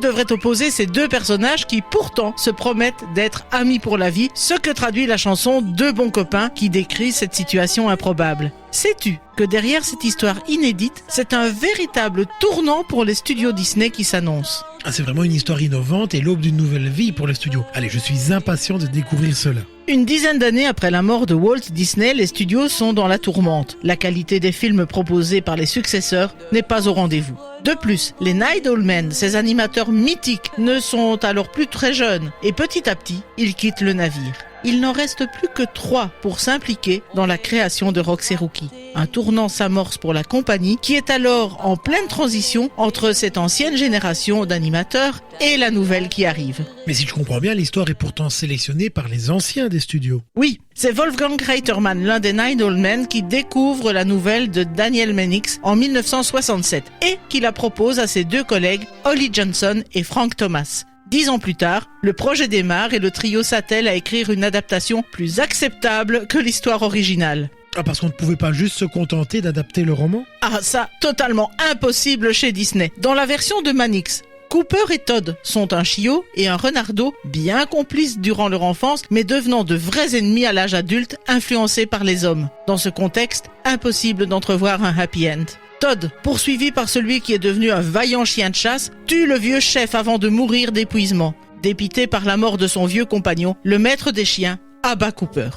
devrait opposer ces deux personnages qui pourtant se promettent d'être amis pour la vie, ce que traduit la chanson Deux bons copains qui décrit cette situation improbable. Sais-tu que derrière cette histoire inédite, c'est un véritable tournant pour les studios Disney qui s'annonce? Ah, c'est vraiment une histoire innovante et l'aube d'une nouvelle vie pour les studios. Allez, je suis impatient de découvrir cela. Une dizaine d'années après la mort de Walt Disney, les studios sont dans la tourmente. La qualité des films proposés par les successeurs n'est pas au rendez-vous. De plus, les Night Owl Men, ces animateurs mythiques, ne sont alors plus très jeunes et petit à petit, ils quittent le navire. Il n'en reste plus que 3 pour s'impliquer dans la création de Roxy Rookie. Un tournant s'amorce pour la compagnie qui est alors en pleine transition entre cette ancienne génération d'animateurs et la nouvelle qui arrive. Mais si je comprends bien, l'histoire est pourtant sélectionnée par les anciens des studios. Oui, c'est Wolfgang Reitermann, l'un des Night Owl Men, qui découvre la nouvelle de Daniel Mannix en 1967 et qui la propose à ses deux collègues Holly Johnson et Frank Thomas. 10 ans plus tard, le projet démarre et le trio s'attelle à écrire une adaptation plus acceptable que l'histoire originale. Ah, parce qu'on ne pouvait pas juste se contenter d'adapter le roman? Ah ça, totalement impossible chez Disney. Dans la version de Mannix, Cooper et Todd sont un chiot et un renardeau bien complices durant leur enfance, mais devenant de vrais ennemis à l'âge adulte, influencés par les hommes. Dans ce contexte, impossible d'entrevoir un happy end. Todd, poursuivi par celui qui est devenu un vaillant chien de chasse, tue le vieux chef avant de mourir d'épuisement. Dépité par la mort de son vieux compagnon, le maître des chiens abat Cooper.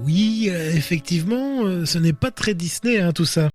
Oui, effectivement, ce n'est pas très Disney, tout ça.